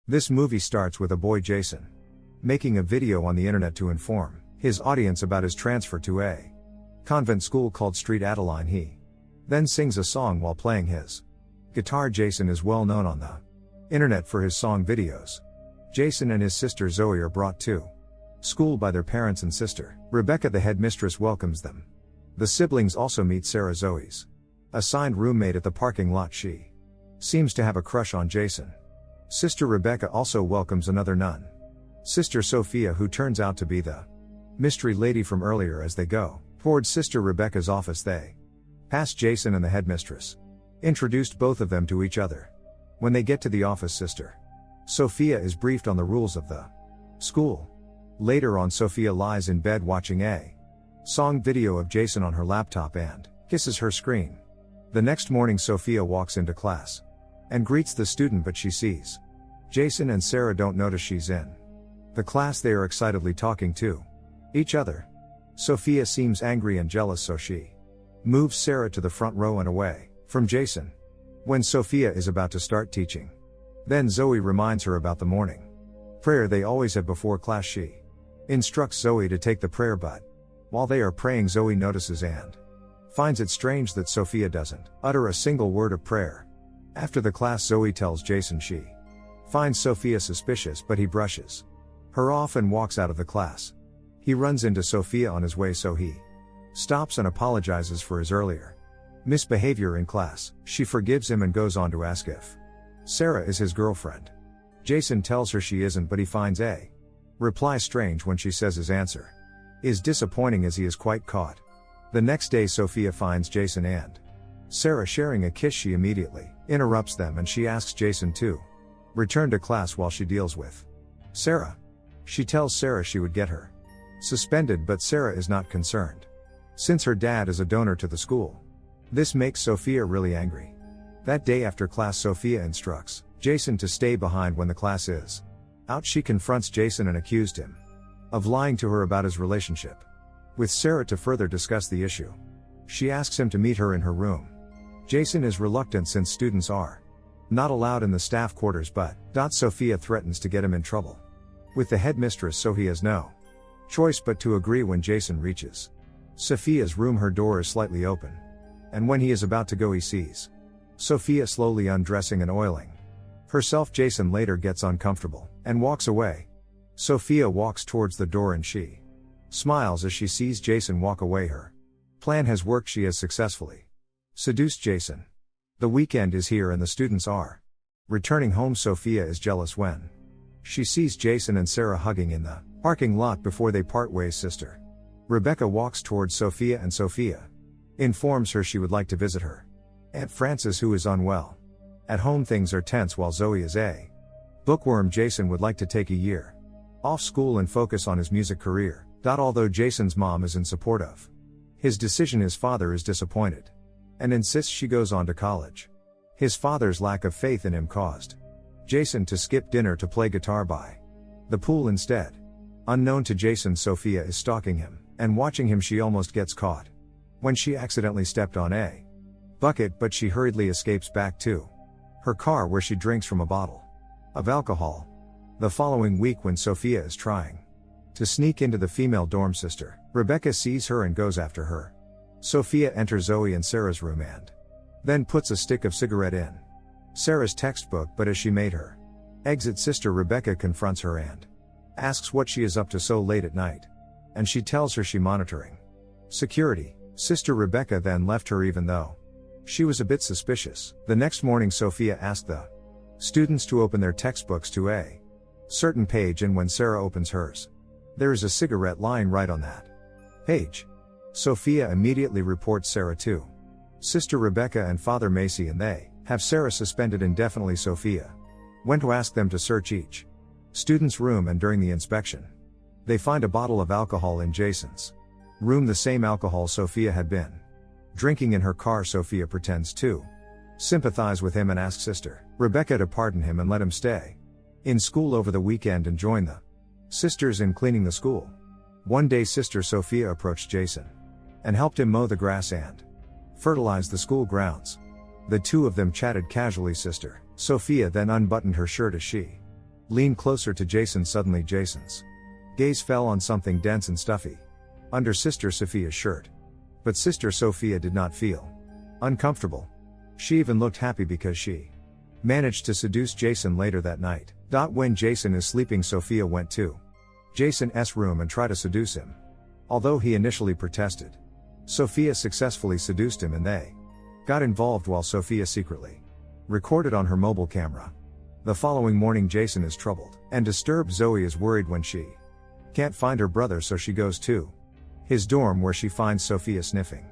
This movie starts with a boy Jason making a video on the internet to inform his audience about his transfer to a convent school called Street Adeline. He then sings a song while playing his guitar. Jason is well known on the internet for his song videos. Jason and his sister Zoe are brought to school by their parents and sister Rebecca. The headmistress welcomes them. The siblings also meet Sarah, Zoe's assigned roommate, at the parking lot. She seems to have a crush on Jason. Sister Rebecca also welcomes another nun, Sister Sophia, who turns out to be the mystery lady from earlier. As they go towards Sister Rebecca's office, they pass Jason and the headmistress introduced both of them to each other. When they get to the office, Sister Sophia is briefed on the rules of the school. Later on, Sophia lies in bed watching a song video of Jason on her laptop and kisses her screen. The next morning, Sophia walks into class and greets the student, but she sees Jason and Sarah don't notice she's in the class. They are excitedly talking to each other. Sophia seems angry and jealous, so she moves Sarah to the front row and away from Jason. When Sophia is about to start teaching, then Zoe reminds her about the morning prayer they always have before class. She instructs Zoe to take the prayer, but while they are praying, Zoe notices and finds it strange that Sophia doesn't utter a single word of prayer. After the class, Zoe tells Jason she finds Sophia suspicious, but he brushes her off and walks out of the class. He runs into Sophia on his way, so he stops and apologizes for his earlier misbehavior in class. She forgives him and goes on to ask if Sarah is his girlfriend. Jason tells her she isn't, but he finds a reply strange when she says his answer is disappointing, as he is quite caught. The next day, Sophia finds Jason and Sarah sharing a kiss. She immediately interrupts them and she asks Jason to return to class while she deals with Sarah. She tells Sarah she would get her suspended, but Sarah is not concerned, since her dad is a donor to the school. This makes Sophia really angry. That day after class, Sophia instructs Jason to stay behind when the class is out. She confronts Jason and accused him of lying to her about his relationship with Sarah. To further discuss the issue, she asks him to meet her in her room. Jason is reluctant since students are not allowed in the staff quarters, but Sophia threatens to get him in trouble with the headmistress, so he has no choice but to agree. When Jason reaches Sophia's room, her door is slightly open, and when he is about to go, he sees Sophia slowly undressing and oiling herself. Jason later gets uncomfortable and walks away. Sophia walks towards the door and she smiles as she sees Jason walk away. Her plan has worked. She has successfully seduced Jason. The weekend is here and the students are returning home. Sophia is jealous when she sees Jason and Sarah hugging in the parking lot before they part ways. Sister Rebecca walks towards Sophia and Sophia informs her she would like to visit her Aunt Frances, who is unwell. At home, things are tense while Zoe is a bookworm. Jason would like to take a year off school and focus on his music career. Although Jason's mom is in support of his decision, his father is disappointed and insists she goes on to college. His father's lack of faith in him caused Jason to skip dinner to play guitar by the pool instead. Unknown to Jason, Sophia is stalking him and watching him. She almost gets caught when she accidentally stepped on a bucket, but she hurriedly escapes back to her car, where she drinks from a bottle of alcohol. The following week, when Sophia is trying to sneak into the female dorm, Sister Rebecca sees her and goes after her. Sophia enters Zoe and Sarah's room and then puts a stick of cigarette in Sarah's textbook, but as she made her exit, Sister Rebecca confronts her and asks what she is up to so late at night, and she tells her she monitoring security. Sister Rebecca then left her, even though she was a bit suspicious. The next morning, Sophia asked the students to open their textbooks to a certain page, and when Sarah opens hers, there is a cigarette lying right on that page. Sophia immediately reports Sarah to Sister Rebecca and Father Macy, and they have Sarah suspended indefinitely. Sophia went to ask them to search each student's room, and during the inspection, they find a bottle of alcohol in Jason's room, the same alcohol Sophia had been drinking in her car. Sophia pretends to sympathize with him and asks Sister Rebecca to pardon him and let him stay in school over the weekend and join the sisters in cleaning the school. One day, Sister Sophia approached Jason and helped him mow the grass and fertilize the school grounds. The two of them chatted casually. Sister Sophia then unbuttoned her shirt as she Leaned closer to Jason. Suddenly Jason's gaze fell on something dense and stuffy. Under Sister Sophia's shirt. But Sister Sophia did not feel uncomfortable. She even looked happy because she managed to seduce Jason later that night. When Jason is sleeping, Sophia went to Jason's room and tried to seduce him. Although he initially protested, Sophia successfully seduced him and they got involved while Sophia secretly recorded on her mobile camera. The following morning Jason is troubled and disturbed. Zoe is worried when she can't find her brother, so she goes to his dorm where she finds Sophia sniffing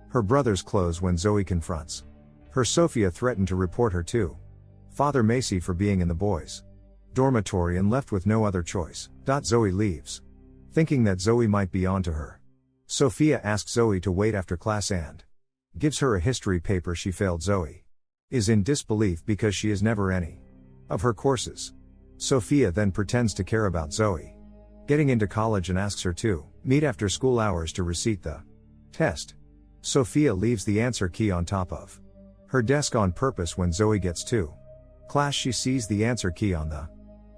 her brother's clothes. When Zoe confronts her, Sophia threatened to report her to Father Macy for being in the boys' dormitory and left with no other choice. Zoe leaves, thinking that Zoe might be onto her. Sophia asks Zoe to wait after class and gives her a history paper she failed. Zoe is in disbelief because she is never any of her courses. Sophia then pretends to care about Zoe getting into college and asks her to meet after school hours to recite the test. Sophia leaves the answer key on top of her desk on purpose. When Zoe gets to class, she sees the answer key on the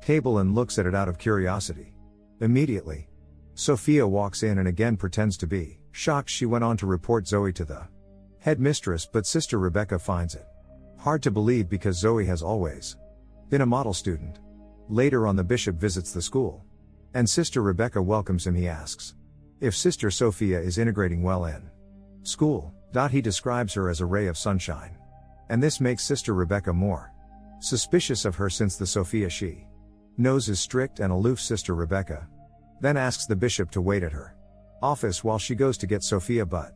table and looks at it out of curiosity. Immediately, Sophia walks in and again pretends to be shocked. She went on to report Zoe to the headmistress, but Sister Rebecca finds it hard to believe because Zoe has always been a model student. Later on, the bishop visits the school and Sister Rebecca welcomes him. He asks if Sister Sophia is integrating well in school. He describes her as a ray of sunshine, and this makes Sister Rebecca more suspicious of her since the Sophia she knows is strict and aloof. Sister Rebecca then asks the bishop to wait at her office while she goes to get Sophia, but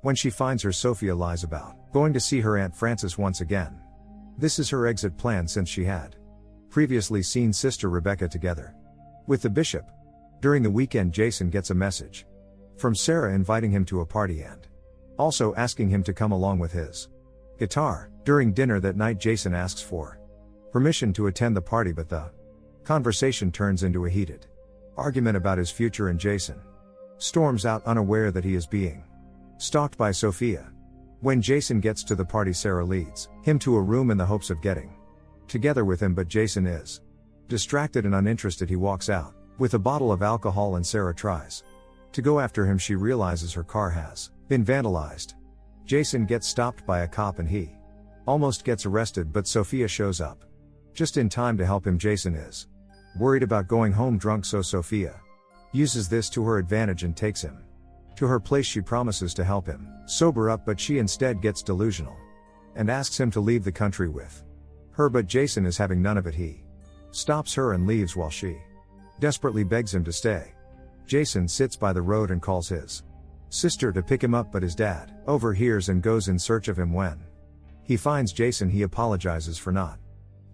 when she finds her, Sophia lies about going to see her Aunt Frances once again. This is her exit plan since she had previously seen Sister Rebecca together with the bishop. During the weekend, Jason gets a message from Sarah inviting him to a party and also asking him to come along with his guitar. During dinner that night, Jason asks for permission to attend the party, but the conversation turns into a heated argument about his future and Jason storms out, unaware that he is being stalked by Sophia. When Jason gets to the party, Sarah leads him to a room in the hopes of getting together with him, but Jason is distracted and uninterested. He walks out with a bottle of alcohol and Sarah tries to go after him. She realizes her car has been vandalized. Jason gets stopped by a cop and he almost gets arrested, but Sophia shows up just in time to help him. Jason is worried about going home drunk, so Sophia uses this to her advantage and takes him to her place. She promises to help him sober up, but she instead gets delusional and asks him to leave the country with her, but Jason is having none of it. He stops her and leaves while she desperately begs him to stay. Jason sits by the road and calls his sister to pick him up, but his dad overhears and goes in search of him. When he finds Jason, he apologizes for not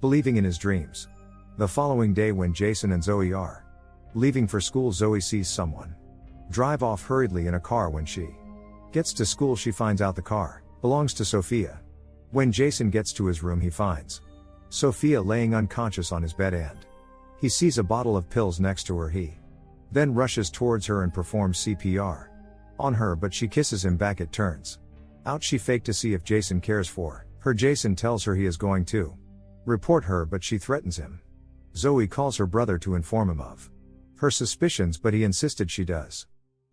believing in his dreams. The following day, when Jason and Zoe are leaving for school, Zoe sees someone drive off hurriedly in a car. When she gets to school, she finds out the car belongs to Sophia. When Jason gets to his room, he finds Sophia laying unconscious on his bed and he sees a bottle of pills next to her. He then rushes towards her and performs CPR on her, but she kisses him back. It turns out she faked to see if Jason cares for her. Jason tells her he is going to report her, but she threatens him. Zoe calls her brother to inform him of her suspicions, but he insisted she does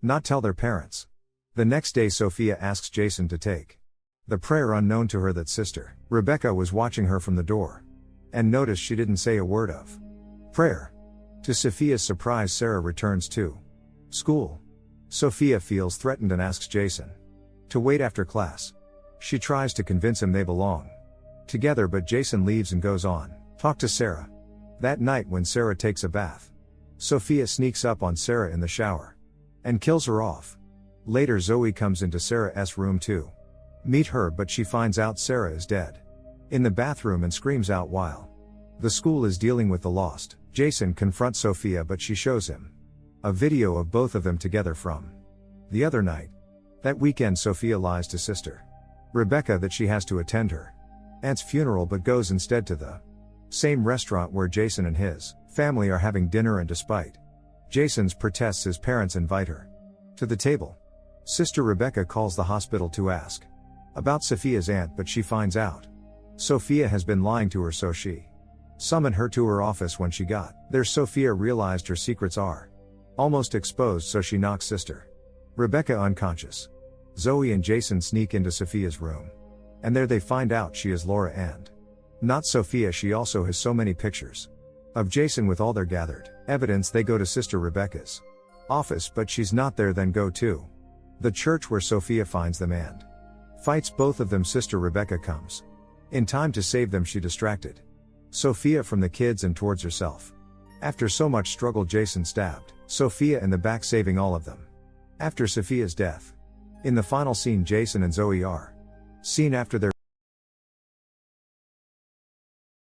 not tell their parents. The next day, Sophia asks Jason to take the prayer, unknown to her that Sister Rebecca was watching her from the door and noticed she didn't say a word of prayer. To Sophia's surprise, Sarah returns to school. Sophia feels threatened and asks Jason to wait after class. She tries to convince him they belong together, but Jason leaves and goes on talk to Sarah. That night, when Sarah takes a bath, Sophia sneaks up on Sarah in the shower and kills her off. Later, Zoe comes into Sarah's room to meet her, but she finds out Sarah is dead in the bathroom and screams out while the school is dealing with the lost. Jason confronts Sophia, but she shows him a video of both of them together from the other night. That weekend, Sophia lies to Sister Rebecca that she has to attend her aunt's funeral, but goes instead to the same restaurant where Jason and his family are having dinner, and despite Jason's protests, his parents invite her to the table. Sister Rebecca calls the hospital to ask about Sophia's aunt, but she finds out Sophia has been lying to her, so she Summon her to her office when she got there. Sophia realized her secrets are almost exposed, so she knocks Sister Rebecca unconscious. Zoe and Jason sneak into Sophia's room. And there they find out she is Laura and not Sophia. She also has so many pictures of Jason with all their gathered evidence. They go to Sister Rebecca's office, but she's not there. Then go to the church where Sophia finds them and fights both of them. Sister Rebecca comes in time to save them. She distracted Sophia from the kids and towards herself. After so much struggle, Jason stabbed Sophia in the back, saving all of them. After Sophia's death, in the final scene, Jason and Zoe are seen after their